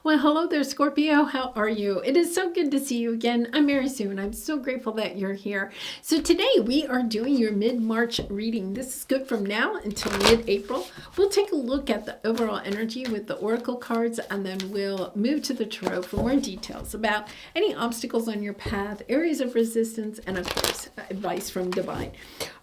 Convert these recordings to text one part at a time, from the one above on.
Well, hello there, Scorpio. How are you? It is so good to see you again. I'm Mary Sue, and I'm so grateful that you're here. So today we are doing your mid-March reading. This is good from now until mid-April. We'll take a look at the overall energy with the oracle cards, and then we'll move to the tarot for more details about any obstacles on your path, areas of resistance, and of course, advice from divine.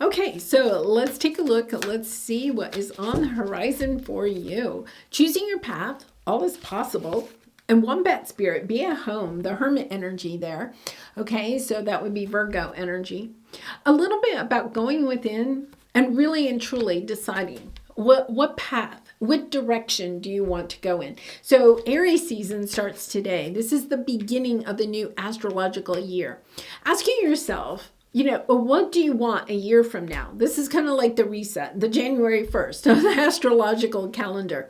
Okay, so let's take a look. Let's see what is on the horizon for you. Choosing your path. All is possible. And wombat spirit, be at home, the hermit energy there. Okay, so that would be Virgo energy. A little bit about going within and really and truly deciding what path, what direction do you want to go in. So Aries season starts today. This is the beginning of the new astrological year. Asking yourself, what do you want a year from now? This is kind of like the reset, the January 1st of the astrological calendar.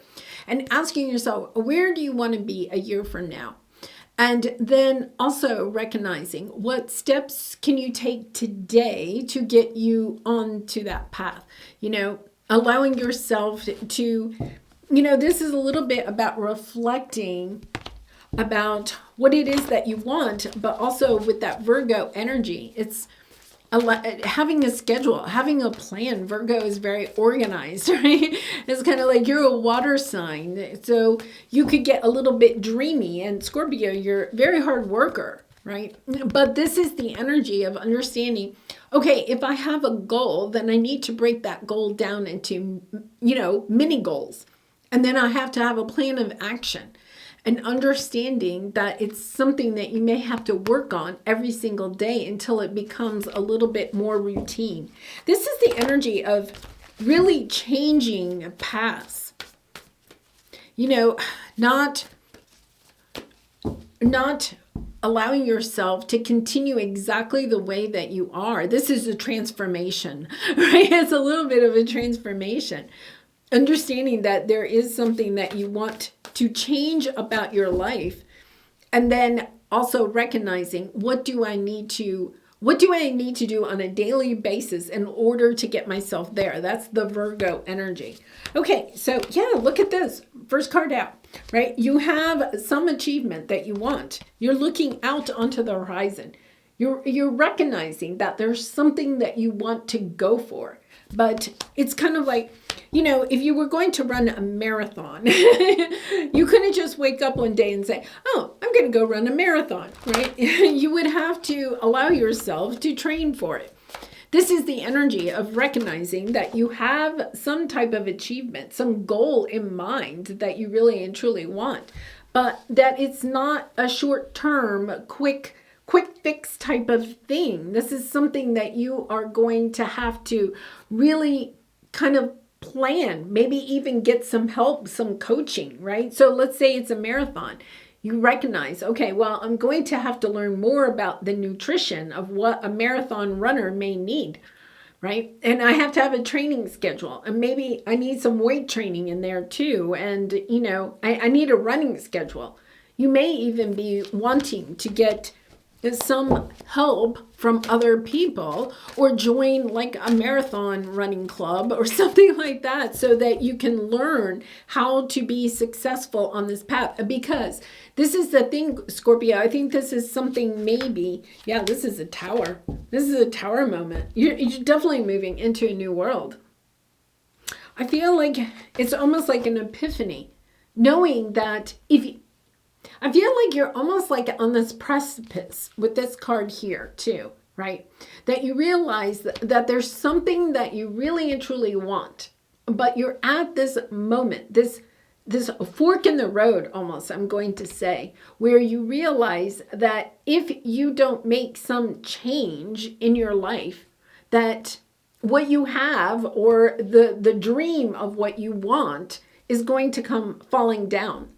And asking yourself, where do you want to be a year from now? And then also recognizing what steps can you take today to get you onto that path? Allowing yourself to, this is a little bit about reflecting about what it is that you want, but also with that Virgo energy, it's having a schedule, having a plan. Virgo is very organized, right? It's kind of like you're a water sign, so you could get a little bit dreamy. And Scorpio, you're a very hard worker, right? But this is the energy of understanding, okay, if I have a goal, then I need to break that goal down into, mini goals. And then I have to have a plan of action. And understanding that it's something that you may have to work on every single day until it becomes a little bit more routine. This is the energy of really changing paths. Not allowing yourself to continue exactly the way that you are. This is a transformation, right? It's a little bit of a transformation. Understanding that there is something that you want to change about your life, and then also recognizing what do I need to do on a daily basis in order to get myself there. That's the Virgo energy. Okay, so yeah, look at this. First card out, right? You have some achievement that you want. You're looking out onto the horizon. You're recognizing that there's something that you want to go for. But it's kind of like, if you were going to run a marathon, you couldn't just wake up one day and say, oh, I'm going to go run a marathon, right? You would have to allow yourself to train for it. This is the energy of recognizing that you have some type of achievement, some goal in mind that you really and truly want, but that it's not a short-term, quick fix type of thing. This is something that you are going to have to really kind of plan, maybe even get some help, some coaching, right? So let's say it's a marathon. You recognize, okay, well, I'm going to have to learn more about the nutrition of what a marathon runner may need, right? And I have to have a training schedule, and maybe I need some weight training in there too. And, I need a running schedule. You may even be wanting to get some help from other people or join like a marathon running club or something like that so that you can learn how to be successful on this path. Because this is the thing, Scorpio, I think this is something maybe, this is a tower. This is a tower moment. You're definitely moving into a new world. I feel like it's almost like an epiphany, knowing that I feel like you're almost like on this precipice with this card here too, right? That you realize that there's something that you really and truly want, but you're at this moment, this fork in the road almost, I'm going to say, where you realize that if you don't make some change in your life, that what you have or the dream of what you want is going to come falling down.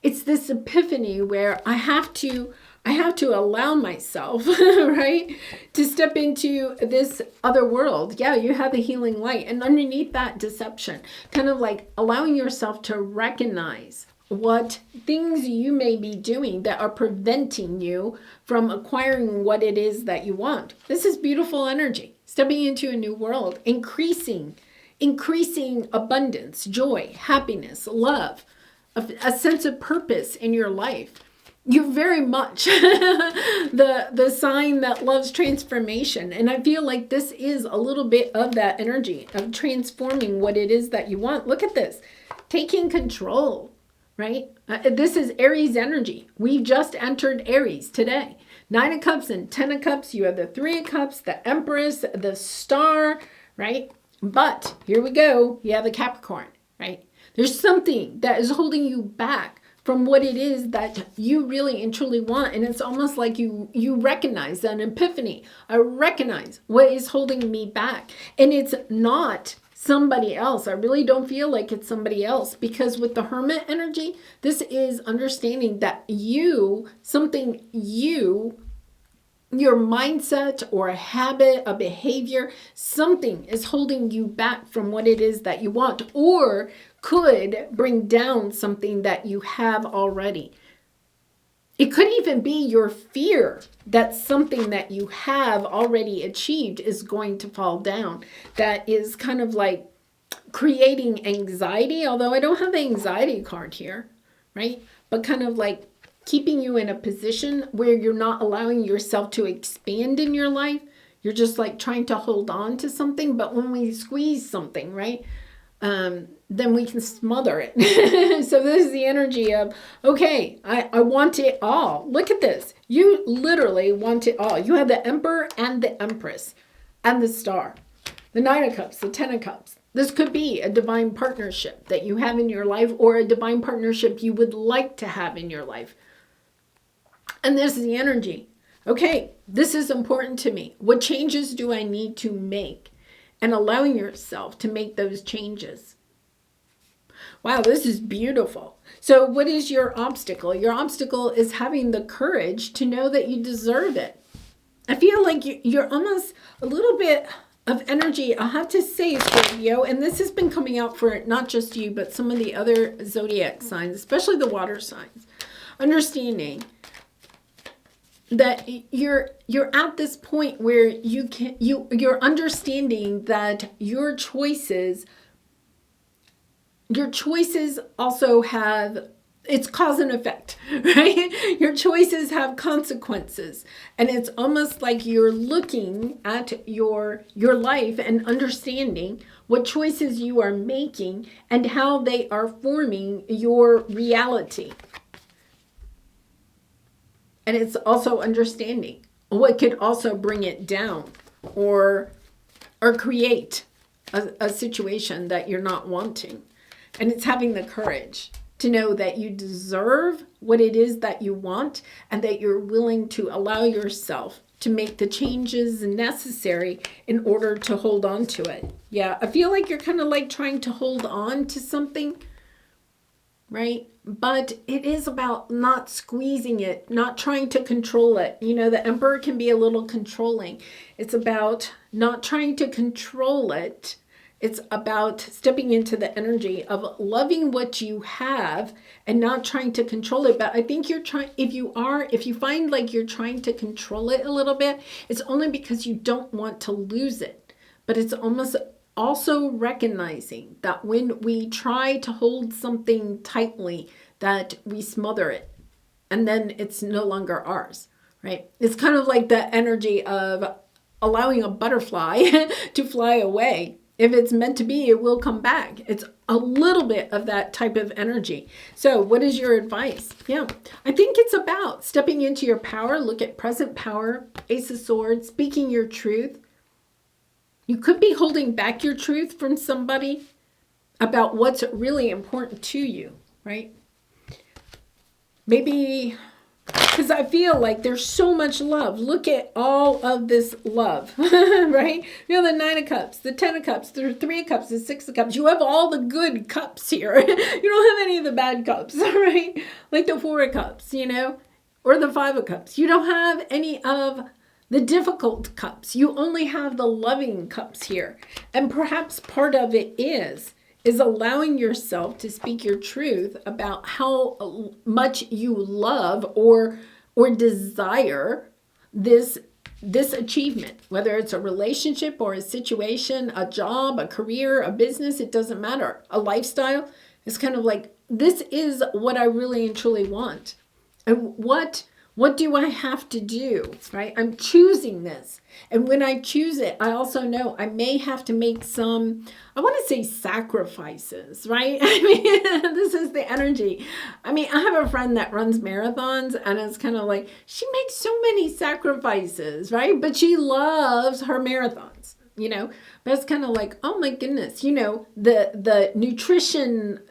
It's this epiphany where I have to allow myself, right, to step into this other world. Yeah, you have the healing light. And underneath that deception, kind of like allowing yourself to recognize what things you may be doing that are preventing you from acquiring what it is that you want. This is beautiful energy. Stepping into a new world, increasing abundance, joy, happiness, love. a sense of purpose in your life. You're very much the sign that loves transformation. And I feel like this is a little bit of that energy of transforming what it is that you want. Look at this. Taking control, right? This is Aries energy. We've just entered Aries today. 9 of Cups and 10 of Cups. You have the 3 of Cups, the Empress, the Star, right? But here we go. You have the Capricorn, right? There's something that is holding you back from what it is that you really and truly want. And it's almost like you recognize an epiphany. I recognize what is holding me back. And it's not somebody else. I really don't feel like it's somebody else, because with the Hermit energy, this is understanding that your mindset or a habit, a behavior, something is holding you back from what it is that you want, or could bring down something that you have already. It could even be your fear that something that you have already achieved is going to fall down. That is kind of like creating anxiety, although I don't have the anxiety card here, right? But kind of like keeping you in a position where you're not allowing yourself to expand in your life. You're just like trying to hold on to something. But when we squeeze something, right, then we can smother it. So this is the energy of, okay, I want it all. Look at this. You literally want it all. You have the Emperor and the Empress and the Star. The 9 of Cups, the 10 of Cups. This could be a divine partnership that you have in your life, or a divine partnership you would like to have in your life. And this is the energy. Okay, this is important to me. What changes do I need to make? And allowing yourself to make those changes. Wow, this is beautiful. So what is your obstacle? Your obstacle is having the courage to know that you deserve it. I feel like you're almost a little bit of energy, I'll have to say, Scorpio, and this has been coming out for not just you, but some of the other zodiac signs, especially the water signs. Understanding that you're at this point where you're understanding that your choices also have, it's cause and effect, right? Your choices have consequences. And it's almost like you're looking at your life and understanding what choices you are making and how they are forming your reality. And it's also understanding what could also bring it down or create a situation that you're not wanting. And it's having the courage to know that you deserve what it is that you want, and that you're willing to allow yourself to make the changes necessary in order to hold on to it. Yeah, I feel like you're kind of like trying to hold on to something, right? But it is about not squeezing it, not trying to control it. You know, the Emperor can be a little controlling. It's about not trying to control it. It's about stepping into the energy of loving what you have and not trying to control it. But I think you're trying, if you find like you're trying to control it a little bit, it's only because you don't want to lose it. But it's almost also recognizing that when we try to hold something tightly, that we smother it and then it's no longer ours, right? It's kind of like the energy of allowing a butterfly to fly away. If it's meant to be, it will come back. It's a little bit of that type of energy. So what is your advice? Yeah, I think it's about stepping into your power. Look at present power, Ace of Swords, speaking your truth. You could be holding back your truth from somebody about what's really important to you, right? Maybe because I feel like there's so much love. Look at all of this love, right? You know, the 9 of Cups, the 10 of Cups, the 3 of Cups, the 6 of Cups. You have all the good cups here. You don't have any of the bad cups, right? Like the 4 of Cups, you know, or the 5 of Cups. You don't have any of the difficult cups. You only have the loving cups here. And perhaps part of it is allowing yourself to speak your truth about how much you love or desire this achievement, whether it's a relationship or a situation, a job, a career, a business, it doesn't matter. A lifestyle is kind of like this is what I really and truly want. And what do I have to do, right? I'm choosing this. And when I choose it, I also know I may have to make some, I want to say sacrifices, right? I mean, this is the energy. I mean, I have a friend that runs marathons, and it's kind of like, she makes so many sacrifices, right? But she loves her marathons, you know? But it's kind of like, oh my goodness, you know, the nutrition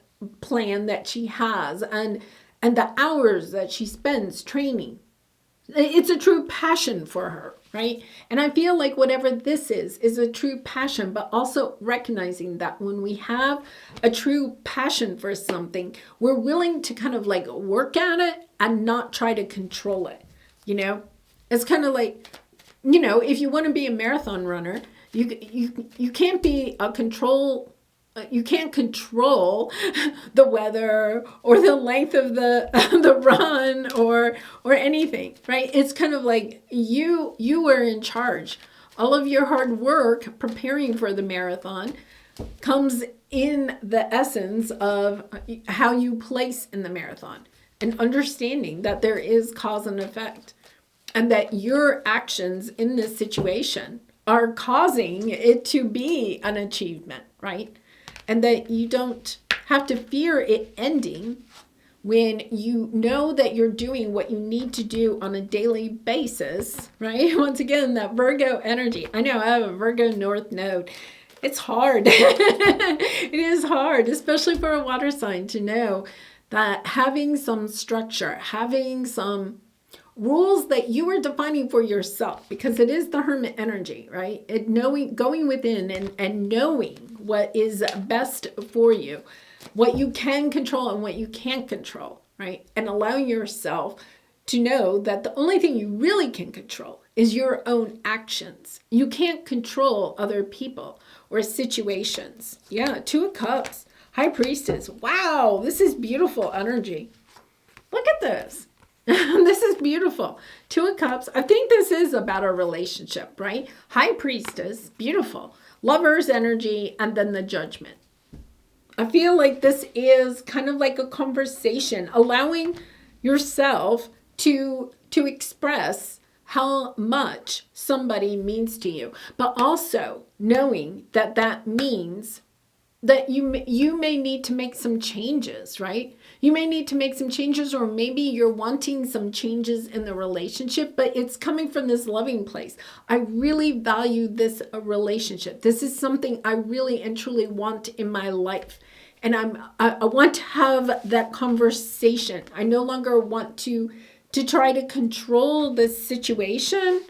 plan that she has, and the hours that she spends training. It's a true passion for her, right? And I feel like whatever this is a true passion, but also recognizing that when we have a true passion for something, we're willing to kind of like work at it and not try to control it, you know? It's kind of like, you know, if you want to be a marathon runner, you can't be a control. You can't control the weather or the length of the run or anything, right? It's kind of like you are in charge. All of your hard work preparing for the marathon comes in the essence of how you place in the marathon, and understanding that there is cause and effect, and that your actions in this situation are causing it to be an achievement, right? And that you don't have to fear it ending when you know that you're doing what you need to do on a daily basis, right? Once again, that Virgo energy. I know I have a Virgo North Node. It's hard. It is hard, especially for a water sign, to know that having some structure, having some rules that you are defining for yourself, because it is the Hermit energy, right? It knowing, going within and knowing what is best for you, what you can control and what you can't control, right? And allowing yourself to know that the only thing you really can control is your own actions. You can't control other people or situations. Yeah, Two of Cups, High Priestess. Wow, this is beautiful energy. Look at this. This is beautiful. Two of Cups. I think this is about a relationship, right? High Priestess, beautiful. Lover's energy, and then the Judgment. I feel like this is kind of like a conversation, allowing yourself to express how much somebody means to you, but also knowing that that means that you may need to make some changes, right? You may need to make some changes, or maybe you're wanting some changes in the relationship, but it's coming from this loving place. I really value this relationship. This is something I really and truly want in my life. And I want to have that conversation. I no longer want to try to control this situation.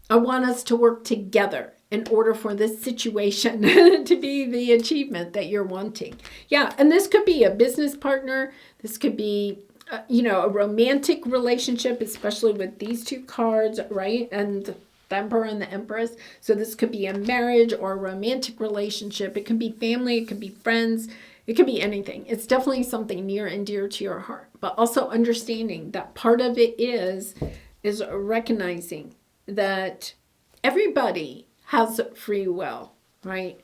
I want us to work together in order for this situation to be the achievement that you're wanting. Yeah, and this could be a business partner. This could be, a romantic relationship, especially with these two cards, right? And the Emperor and the Empress. So this could be a marriage or a romantic relationship. It could be family. It could be friends. It could be anything. It's definitely something near and dear to your heart. But also understanding that part of it is recognizing that everybody has free will, right?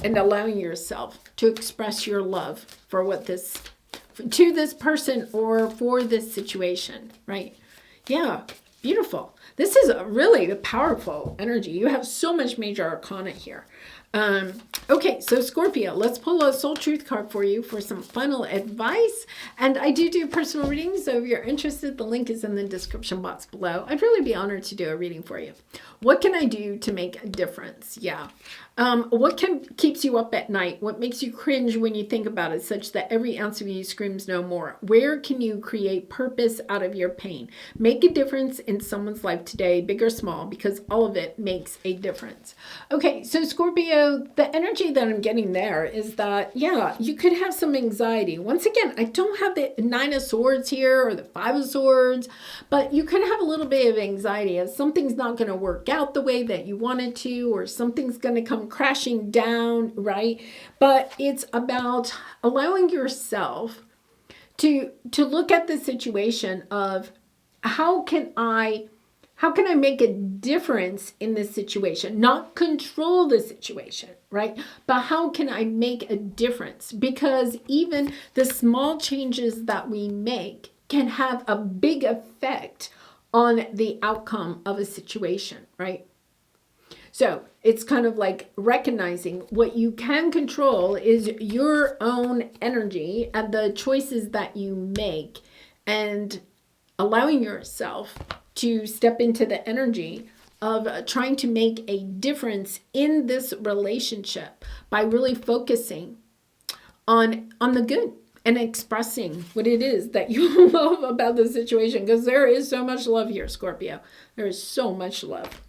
And allowing yourself to express your love for to this person or for this situation, right? Yeah, beautiful. This is a really powerful energy. You have so much major arcana here. Okay, so Scorpio, let's pull a soul truth card for you for some final advice. And I do personal readings, so if you're interested, the link is in the description box below. I'd really be honored to do a reading for you. What can I do to make a difference? Yeah. What keeps you up at night? What makes you cringe when you think about it, such that every ounce of you screams no more? Where can you create purpose out of your pain? Make a difference in someone's life today, big or small, because all of it makes a difference. Okay, so Scorpio, the energy that I'm getting there is that, yeah, you could have some anxiety. Once again, I don't have the Nine of Swords here or the Five of Swords, but you could have a little bit of anxiety as something's not going to work out the way that you wanted to, or something's going to come crashing down, right? But it's about allowing yourself to look at the situation of how can I how can I make a difference in this situation? Not control the situation, right? But how can I make a difference? Because even the small changes that we make can have a big effect on the outcome of a situation, right? So it's kind of like recognizing what you can control is your own energy and the choices that you make, and allowing yourself to step into the energy of trying to make a difference in this relationship by really focusing on the good and expressing what it is that you love about the situation, because there is so much love here, Scorpio. There is so much love.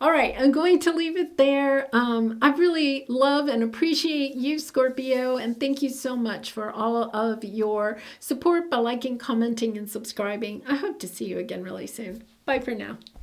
All right, I'm going to leave it there. I really love and appreciate you, Scorpio, and thank you so much for all of your support by liking, commenting, and subscribing. I hope to see you again really soon. Bye for now.